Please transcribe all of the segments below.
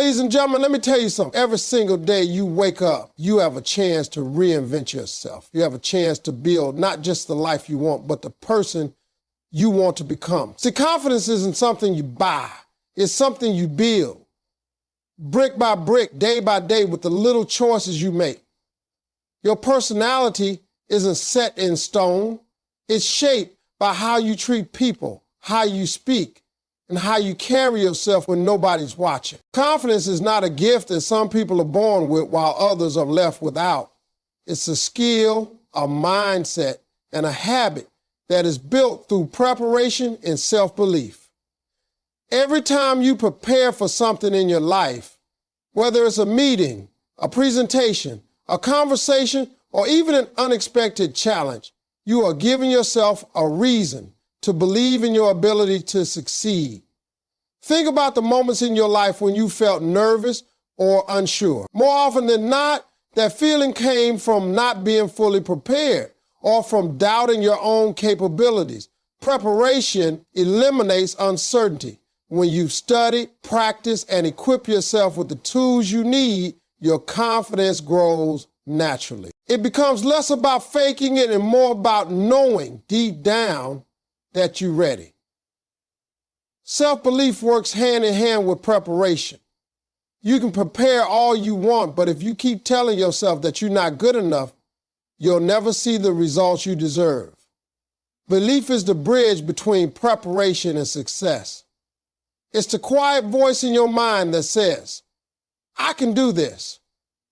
Ladies and gentlemen, let me tell you something. Every single day you wake up, you have a chance to reinvent yourself. You have a chance to build not just the life you want, but the person you want to become. See, confidence isn't something you buy. It's something you build. Brick by brick, day by day, with the little choices you make. Your personality isn't set in stone. It's shaped by how you treat people, how you speak, and how you carry yourself when nobody's watching. Confidence is not a gift that some people are born with while others are left without. It's a skill, a mindset, and a habit that is built through preparation and self-belief. Every time you prepare for something in your life, whether it's a meeting, a presentation, a conversation, or even an unexpected challenge, you are giving yourself a reason to believe in your ability to succeed. Think about the moments in your life when you felt nervous or unsure. More often than not, that feeling came from not being fully prepared or from doubting your own capabilities. Preparation eliminates uncertainty. When you've studied, practiced, and equipped yourself with the tools you need, your confidence grows naturally. It becomes less about faking it and more about knowing deep down that you're ready. Self-belief works hand in hand with preparation. You can prepare all you want, but if you keep telling yourself that you're not good enough, you'll never see the results you deserve. Belief is the bridge between preparation and success. It's the quiet voice in your mind that says, I can do this,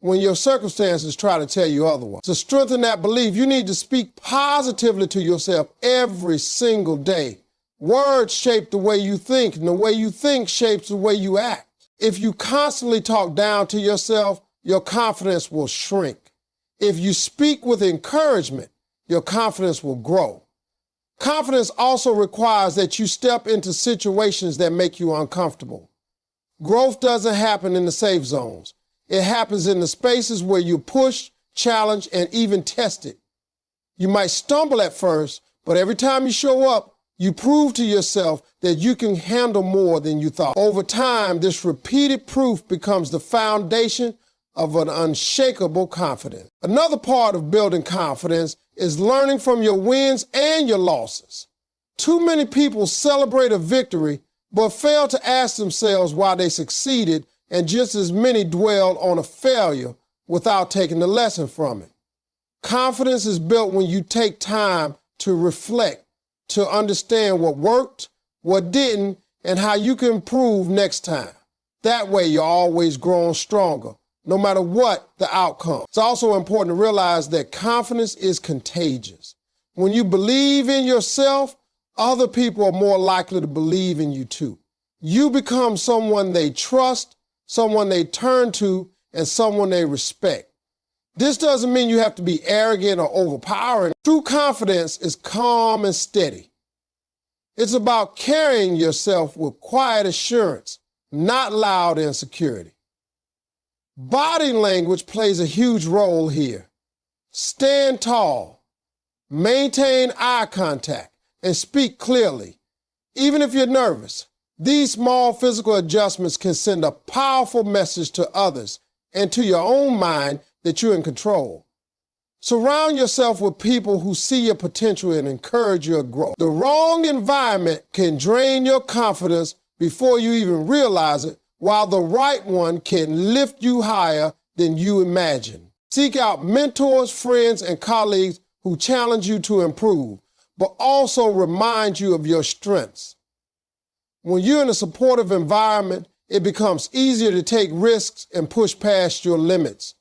when your circumstances try to tell you otherwise. To strengthen that belief, you need to speak positively to yourself every single day. Words shape the way you think, and the way you think shapes the way you act. If you constantly talk down to yourself, your confidence will shrink. If you speak with encouragement, your confidence will grow. Confidence also requires that you step into situations that make you uncomfortable. Growth doesn't happen in the safe zones. It happens in the spaces where you push, challenge, and even test it. You might stumble at first, but every time you show up, you prove to yourself that you can handle more than you thought. Over time, this repeated proof becomes the foundation of an unshakable confidence. Another part of building confidence is learning from your wins and your losses. Too many people celebrate a victory, but fail to ask themselves why they succeeded, and just as many dwell on a failure without taking the lesson from it. Confidence is built when you take time to reflect, to understand what worked, what didn't, and how you can improve next time. That way you're always growing stronger, no matter what the outcome. It's also important to realize that confidence is contagious. When you believe in yourself, other people are more likely to believe in you too. You become someone they trust, someone they turn to, and someone they respect. This doesn't mean you have to be arrogant or overpowering. True confidence is calm and steady. It's about carrying yourself with quiet assurance, not loud insecurity. Body language plays a huge role here. Stand tall, maintain eye contact, and speak clearly. Even if you're nervous, these small physical adjustments can send a powerful message to others and to your own mind that you're in control. Surround yourself with people who see your potential and encourage your growth. The wrong environment can drain your confidence before you even realize it, while the right one can lift you higher than you imagine. Seek out mentors, friends, and colleagues who challenge you to improve, but also remind you of your strengths. When you're in a supportive environment, it becomes easier to take risks and push past your limits.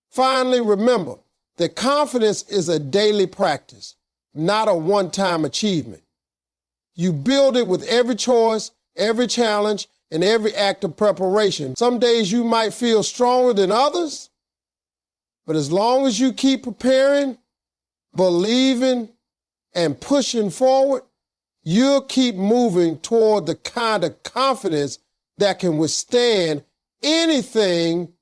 Finally, remember that confidence is a daily practice, not a one-time achievement. You build it with every choice, every challenge, and every act of preparation. Some days you might feel stronger than others, but as long as you keep preparing, believing, and pushing forward, you'll keep moving toward the kind of confidence that can withstand anything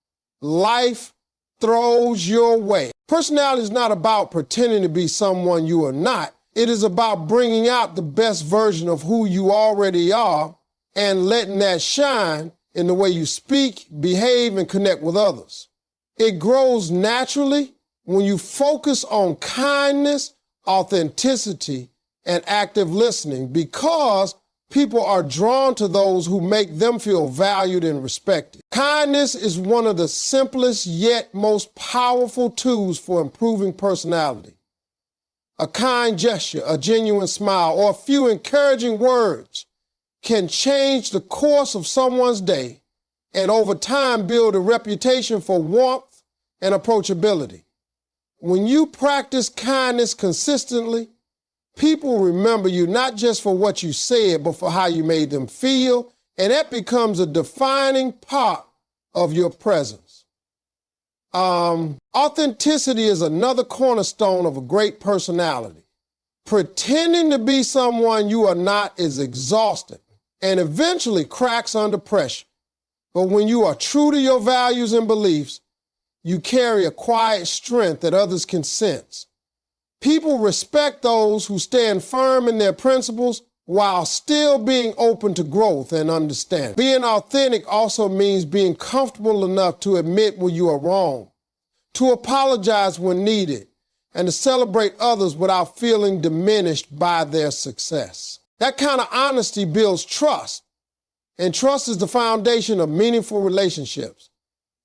life throws your way. Personality is not about pretending to be someone you are not. It is about bringing out the best version of who you already are and letting that shine in the way you speak, behave, and connect with others. It grows naturally when you focus on kindness, authenticity, and active listening, because people are drawn to those who make them feel valued and respected. Kindness is one of the simplest yet most powerful tools for improving personality. A kind gesture, a genuine smile, or a few encouraging words can change the course of someone's day and over time build a reputation for warmth and approachability. When you practice kindness consistently, people remember you not just for what you said, but for how you made them feel, and that becomes a defining part of your presence. Authenticity is another cornerstone of a great personality. Pretending to be someone you are not is exhausting and eventually cracks under pressure. But when you are true to your values and beliefs, you carry a quiet strength that others can sense. People respect those who stand firm in their principles while still being open to growth and understanding. Being authentic also means being comfortable enough to admit when you are wrong, to apologize when needed, and to celebrate others without feeling diminished by their success. That kind of honesty builds trust, and trust is the foundation of meaningful relationships.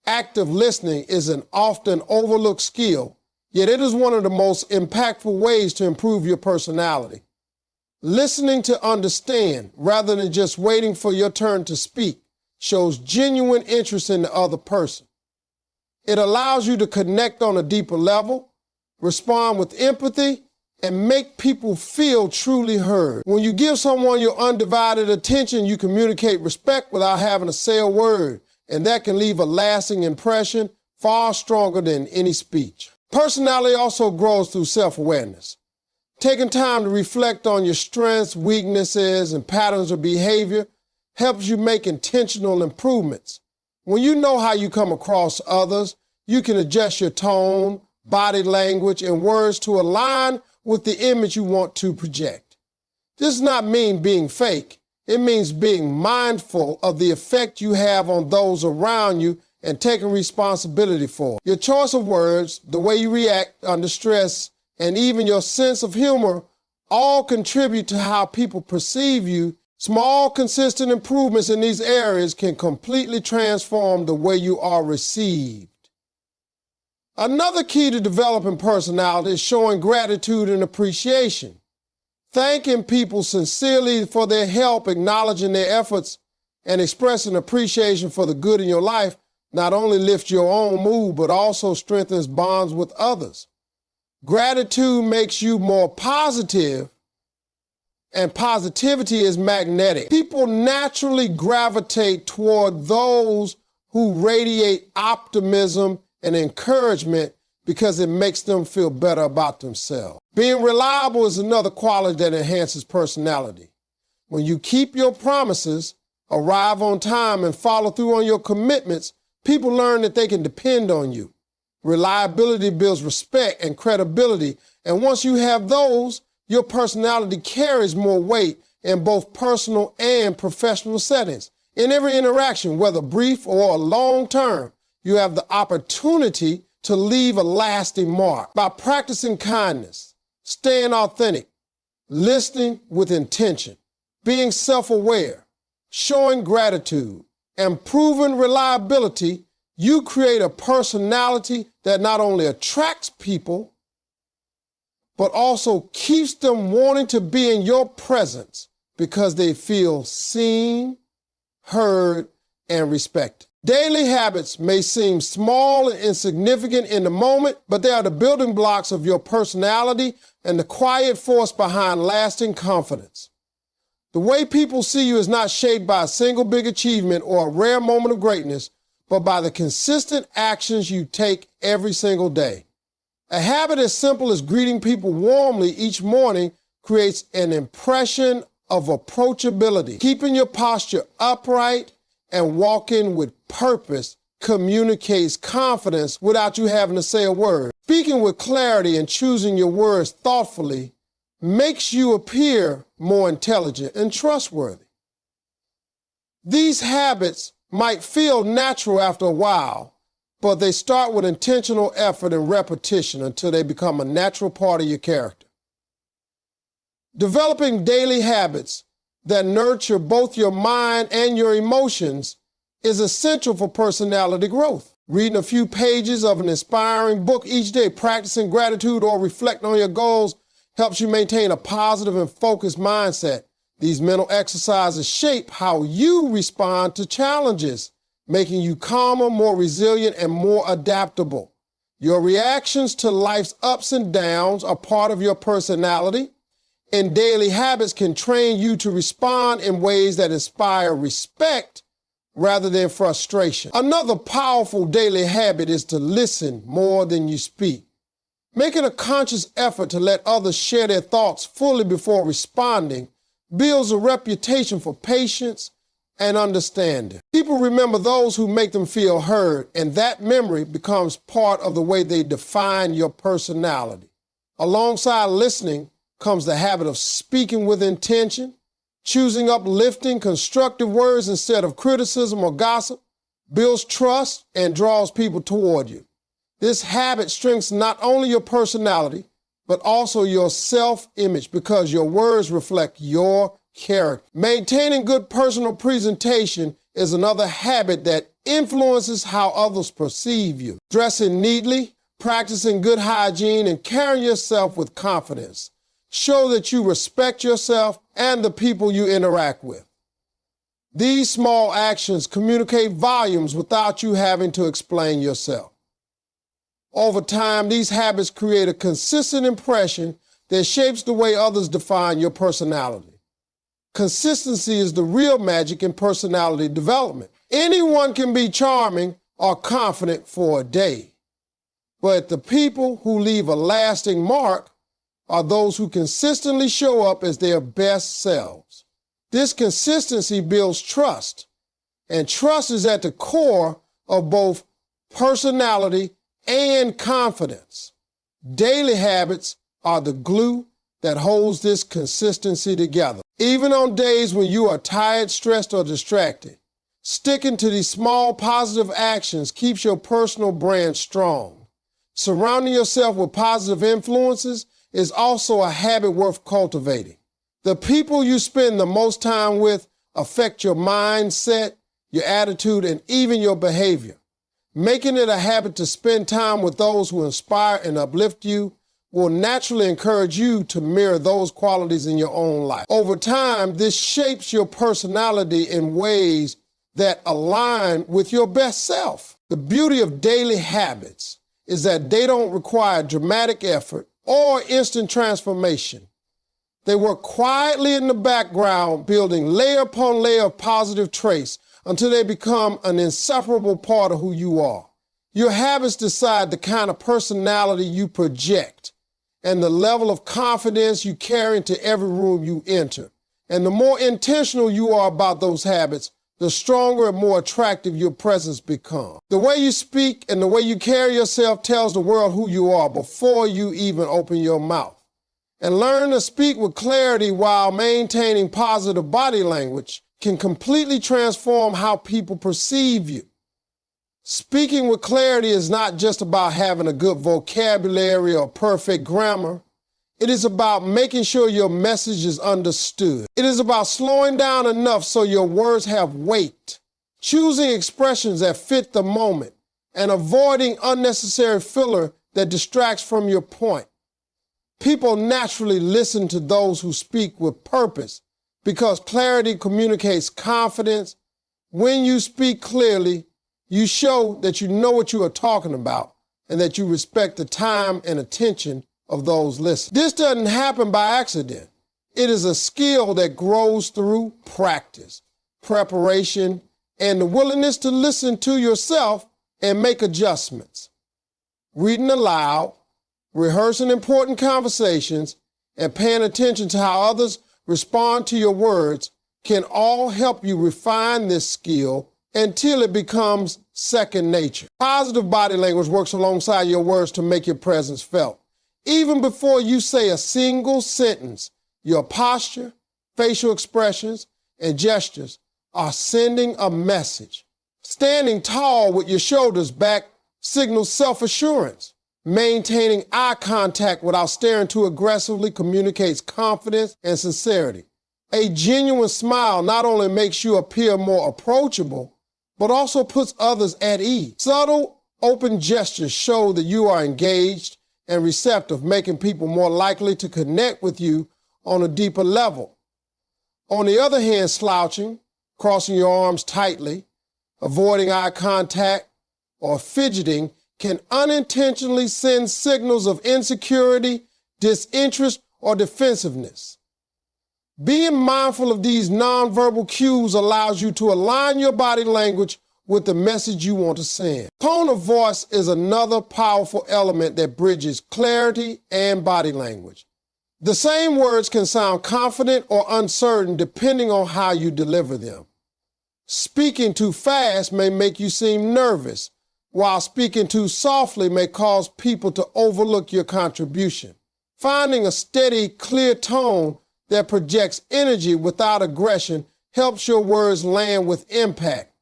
Active listening is an often overlooked skill, yet it is one of the most impactful ways to improve your personality. Listening to understand rather than just waiting for your turn to speak shows genuine interest in the other person. It allows you to connect on a deeper level, respond with empathy, and make people feel truly heard. When you give someone your undivided attention, you communicate respect without having to say a word, and that can leave a lasting impression far stronger than any speech. Personality also grows through self-awareness. Taking time to reflect on your strengths, weaknesses, and patterns of behavior helps you make intentional improvements. When you know how you come across others, you can adjust your tone, body language, and words to align with the image you want to project. This does not mean being fake. It means being mindful of the effect you have on those around you and taking responsibility for it. Your choice of words, the way you react under stress, and even your sense of humor all contribute to how people perceive you. Small, consistent improvements in these areas can completely transform the way you are received. Another key to developing personality is showing gratitude and appreciation. Thanking people sincerely for their help, acknowledging their efforts, and expressing appreciation for the good in your life not only lifts your own mood, but also strengthens bonds with others. Gratitude makes you more positive, and positivity is magnetic. People naturally gravitate toward those who radiate optimism and encouragement because it makes them feel better about themselves. Being reliable is another quality that enhances personality. When you keep your promises, arrive on time, and follow through on your commitments, people learn that they can depend on you. Reliability builds respect and credibility, and once you have those, your personality carries more weight in both personal and professional settings. In every interaction, whether brief or long term, you have the opportunity to leave a lasting mark. By practicing kindness, staying authentic, listening with intention, being self-aware, showing gratitude, and proving reliability, you create a personality that not only attracts people, but also keeps them wanting to be in your presence because they feel seen, heard, and respected. Daily habits may seem small and insignificant in the moment, but they are the building blocks of your personality and the quiet force behind lasting confidence. The way people see you is not shaped by a single big achievement or a rare moment of greatness, but by the consistent actions you take every single day. A habit as simple as greeting people warmly each morning creates an impression of approachability. Keeping your posture upright and walking with purpose communicates confidence without you having to say a word. Speaking with clarity and choosing your words thoughtfully makes you appear more intelligent and trustworthy. These habits might feel natural after a while, but they start with intentional effort and repetition until they become a natural part of your character. Developing daily habits that nurture both your mind and your emotions is essential for personality growth. Reading a few pages of an inspiring book each day, practicing gratitude, or reflecting on your goals helps you maintain a positive and focused mindset. These mental exercises shape how you respond to challenges, making you calmer, more resilient, and more adaptable. Your reactions to life's ups and downs are part of your personality, and daily habits can train you to respond in ways that inspire respect rather than frustration. Another powerful daily habit is to listen more than you speak. Making a conscious effort to let others share their thoughts fully before responding builds a reputation for patience and understanding. People remember those who make them feel heard, and that memory becomes part of the way they define your personality. Alongside listening comes the habit of speaking with intention. Choosing uplifting, constructive words instead of criticism or gossip builds trust and draws people toward you. This habit strengthens not only your personality, but also your self-image because your words reflect your character. Maintaining good personal presentation is another habit that influences how others perceive you. Dressing neatly, practicing good hygiene, and carrying yourself with confidence show that you respect yourself and the people you interact with. These small actions communicate volumes without you having to explain yourself. Over time, these habits create a consistent impression that shapes the way others define your personality. Consistency is the real magic in personality development. Anyone can be charming or confident for a day, but the people who leave a lasting mark are those who consistently show up as their best selves. This consistency builds trust, and trust is at the core of both personality and confidence. Daily habits are the glue that holds this consistency together. Even on days when you are tired, stressed, or distracted, sticking to these small positive actions keeps your personal brand strong. Surrounding yourself with positive influences is also a habit worth cultivating. The people you spend the most time with affect your mindset, your attitude, and even your behavior. Making it a habit to spend time with those who inspire and uplift you will naturally encourage you to mirror those qualities in your own life. Over time, this shapes your personality in ways that align with your best self. The beauty of daily habits is that they don't require dramatic effort or instant transformation. They work quietly in the background, building layer upon layer of positive traits until they become an inseparable part of who you are. Your habits decide the kind of personality you project and the level of confidence you carry into every room you enter. And the more intentional you are about those habits, the stronger and more attractive your presence becomes. The way you speak and the way you carry yourself tells the world who you are before you even open your mouth. And learning to speak with clarity while maintaining positive body language can completely transform how people perceive you. Speaking with clarity is not just about having a good vocabulary or perfect grammar. It is about making sure your message is understood. It is about slowing down enough so your words have weight, choosing expressions that fit the moment, and avoiding unnecessary filler that distracts from your point. People naturally listen to those who speak with purpose because clarity communicates confidence. When you speak clearly, you show that you know what you are talking about and that you respect the time and attention of those listening. This doesn't happen by accident. It is a skill that grows through practice, preparation, and the willingness to listen to yourself and make adjustments. Reading aloud, rehearsing important conversations, and paying attention to how others respond to your words can all help you refine this skill until it becomes second nature. Positive body language works alongside your words to make your presence felt. Even before you say a single sentence, your posture, facial expressions, and gestures are sending a message. Standing tall with your shoulders back signals self-assurance. Maintaining eye contact without staring too aggressively communicates confidence and sincerity. A genuine smile not only makes you appear more approachable, but also puts others at ease. Subtle, open gestures show that you are engaged and receptive, making people more likely to connect with you on a deeper level. On the other hand, slouching, crossing your arms tightly, avoiding eye contact, or fidgeting can unintentionally send signals of insecurity, disinterest, or defensiveness. Being mindful of these nonverbal cues allows you to align your body language with the message you want to send. Tone of voice is another powerful element that bridges clarity and body language. The same words can sound confident or uncertain depending on how you deliver them. Speaking too fast may make you seem nervous, while speaking too softly may cause people to overlook your contribution. Finding a steady, clear tone that projects energy without aggression helps your words land with impact.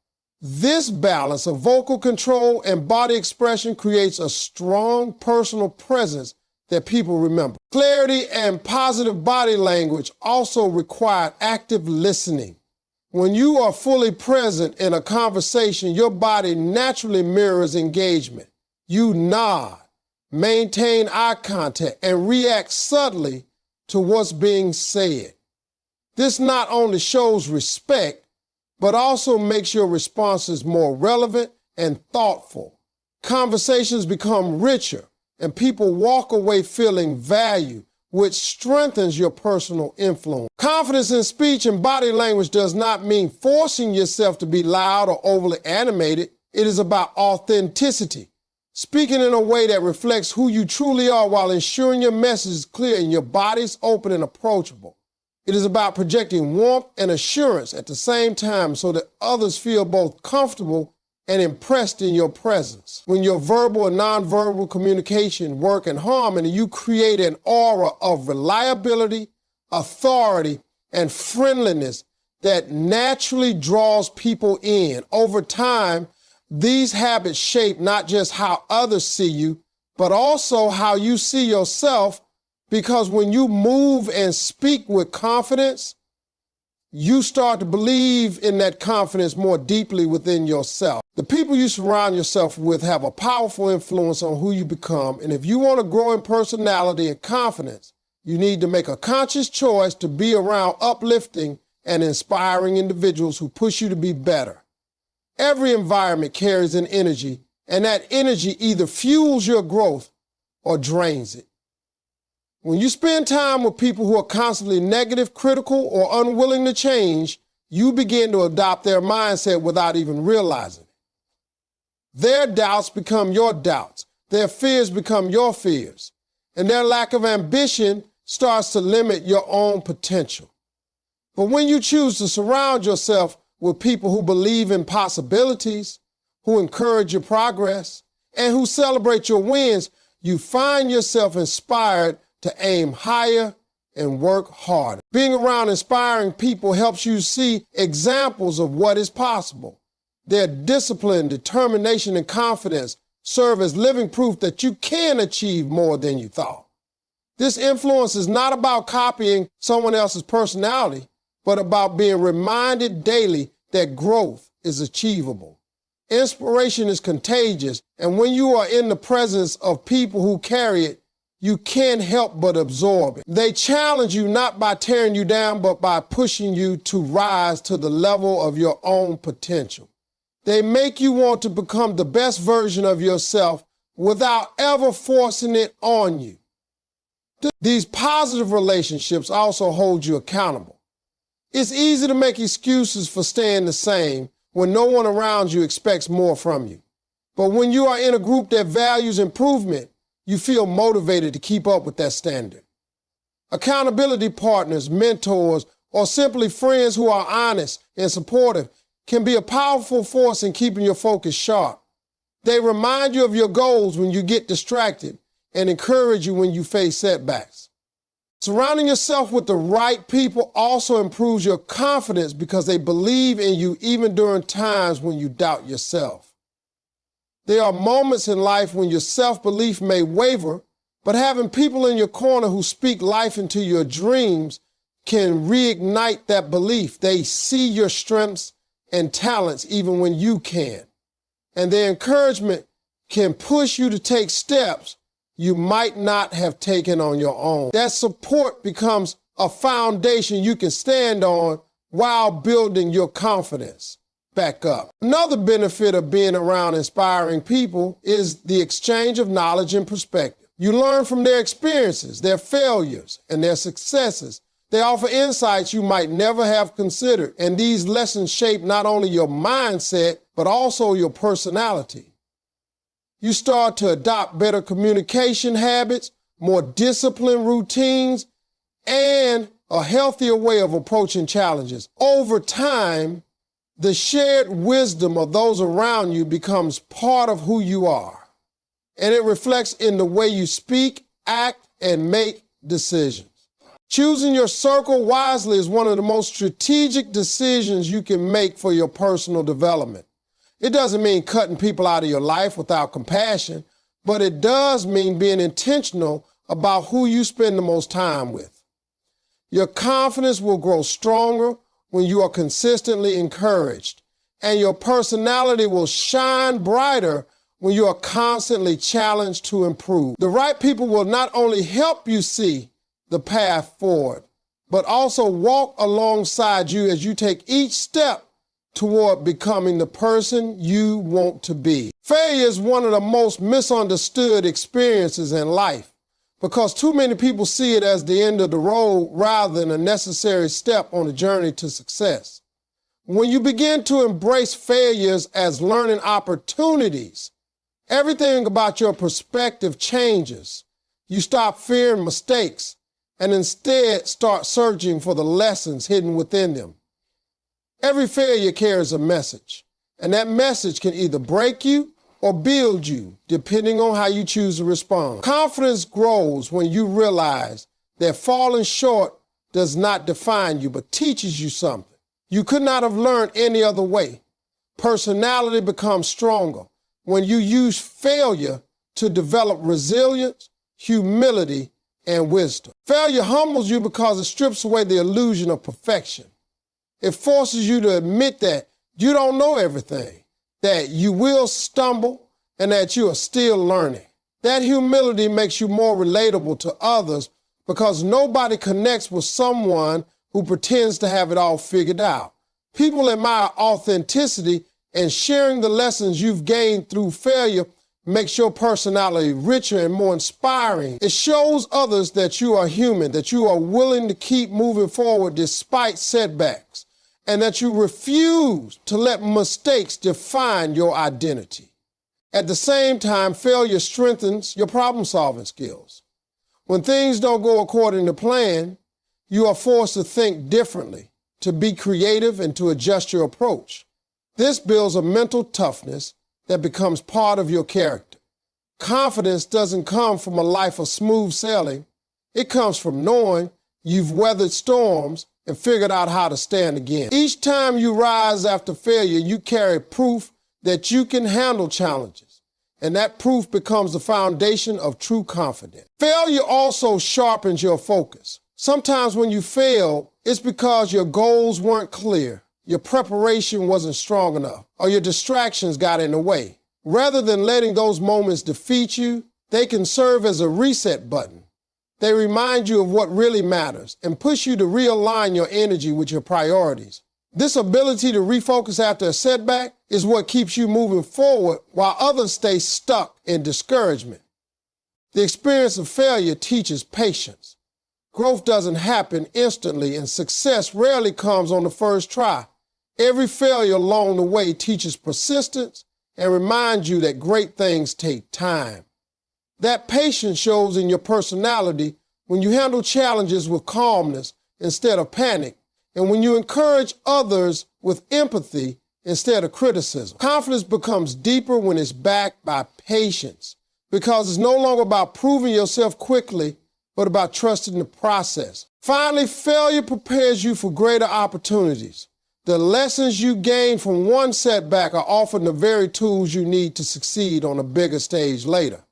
This balance of vocal control and body expression creates a strong personal presence that people remember. Clarity and positive body language also require active listening. When you are fully present in a conversation, your body naturally mirrors engagement. You nod, maintain eye contact, and react subtly to what's being said. This not only shows respect, but also makes your responses more relevant and thoughtful. Conversations become richer, and people walk away feeling valued, which strengthens your personal influence. Confidence in speech and body language does not mean forcing yourself to be loud or overly animated. It is about authenticity, speaking in a way that reflects who you truly are while ensuring your message is clear and your body's open and approachable. It is about projecting warmth and assurance at the same time so that others feel both comfortable and impressed in your presence. When your verbal and nonverbal communication work in harmony, you create an aura of reliability, authority, and friendliness that naturally draws people in. Over time, these habits shape not just how others see you, but also how you see yourself, because when you move and speak with confidence, you start to believe in that confidence more deeply within yourself. The people you surround yourself with have a powerful influence on who you become, and if you want to grow in personality and confidence, you need to make a conscious choice to be around uplifting and inspiring individuals who push you to be better. Every environment carries an energy, and that energy either fuels your growth or drains it. When you spend time with people who are constantly negative, critical, or unwilling to change, you begin to adopt their mindset without even realizing it. Their doubts become your doubts, their fears become your fears, and their lack of ambition starts to limit your own potential. But when you choose to surround yourself with people who believe in possibilities, who encourage your progress, and who celebrate your wins, you find yourself inspired to aim higher and work harder. Being around inspiring people helps you see examples of what is possible. Their discipline, determination, and confidence serve as living proof that you can achieve more than you thought. This influence is not about copying someone else's personality, but about being reminded daily that growth is achievable. Inspiration is contagious, and when you are in the presence of people who carry it, you can't help but absorb it. They challenge you not by tearing you down, but by pushing you to rise to the level of your own potential. They make you want to become the best version of yourself without ever forcing it on you. These positive relationships also hold you accountable. It's easy to make excuses for staying the same when no one around you expects more from you. But when you are in a group that values improvement, you feel motivated to keep up with that standard. Accountability partners, mentors, or simply friends who are honest and supportive can be a powerful force in keeping your focus sharp. They remind you of your goals when you get distracted and encourage you when you face setbacks. Surrounding yourself with the right people also improves your confidence because they believe in you even during times when you doubt yourself. There are moments in life when your self-belief may waver, but having people in your corner who speak life into your dreams can reignite that belief. They see your strengths and talents even when you can't. And their encouragement can push you to take steps you might not have taken on your own. That support becomes a foundation you can stand on while building your confidence back up. Another benefit of being around inspiring people is the exchange of knowledge and perspective. You learn from their experiences, their failures, and their successes. They offer insights you might never have considered, and these lessons shape not only your mindset, but also your personality. You start to adopt better communication habits, more disciplined routines, and a healthier way of approaching challenges. Over time, the shared wisdom of those around you becomes part of who you are, and it reflects in the way you speak, act, and make decisions. Choosing your circle wisely is one of the most strategic decisions you can make for your personal development. It doesn't mean cutting people out of your life without compassion, but it does mean being intentional about who you spend the most time with. Your confidence will grow stronger when you are consistently encouraged, and your personality will shine brighter when you are constantly challenged to improve. The right people will not only help you see the path forward, but also walk alongside you as you take each step toward becoming the person you want to be. Failure is one of the most misunderstood experiences in life because too many people see it as the end of the road rather than a necessary step on the journey to success. When you begin to embrace failures as learning opportunities, everything about your perspective changes. You stop fearing mistakes and instead start searching for the lessons hidden within them. Every failure carries a message, and that message can either break you or build you, depending on how you choose to respond. Confidence grows when you realize that falling short does not define you, but teaches you something you could not have learned any other way. Personality becomes stronger when you use failure to develop resilience, humility, and wisdom. Failure humbles you because it strips away the illusion of perfection. It forces you to admit that you don't know everything, that you will stumble, and that you are still learning. That humility makes you more relatable to others because nobody connects with someone who pretends to have it all figured out. People admire authenticity, and sharing the lessons you've gained through failure makes your personality richer and more inspiring. It shows others that you are human, that you are willing to keep moving forward despite setbacks, and that you refuse to let mistakes define your identity. At the same time, failure strengthens your problem-solving skills. When things don't go according to plan, you are forced to think differently, to be creative, and to adjust your approach. This builds a mental toughness that becomes part of your character. Confidence doesn't come from a life of smooth sailing. It comes from knowing you've weathered storms and figured out how to stand again. Each time you rise after failure, you carry proof that you can handle challenges, and that proof becomes the foundation of true confidence. Failure also sharpens your focus. Sometimes when you fail, it's because your goals weren't clear, your preparation wasn't strong enough, or your distractions got in the way. Rather than letting those moments defeat you, they can serve as a reset button. They remind you of what really matters and push you to realign your energy with your priorities. This ability to refocus after a setback is what keeps you moving forward while others stay stuck in discouragement. The experience of failure teaches patience. Growth doesn't happen instantly, and success rarely comes on the first try. Every failure along the way teaches persistence and reminds you that great things take time. That patience shows in your personality when you handle challenges with calmness instead of panic, and when you encourage others with empathy instead of criticism. Confidence becomes deeper when it's backed by patience, because it's no longer about proving yourself quickly, but about trusting the process. Finally, failure prepares you for greater opportunities. The lessons you gain from one setback are often the very tools you need to succeed on a bigger stage later.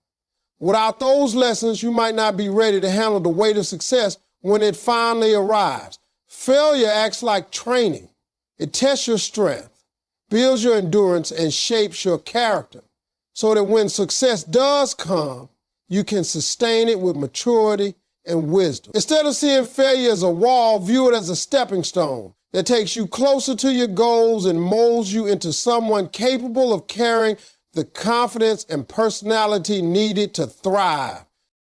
Without those lessons, you might not be ready to handle the weight of success when it finally arrives. Failure acts like training. It tests your strength, builds your endurance, and shapes your character so that when success does come, you can sustain it with maturity and wisdom. Instead of seeing failure as a wall, view it as a stepping stone that takes you closer to your goals and molds you into someone capable of carrying the confidence and personality needed to thrive.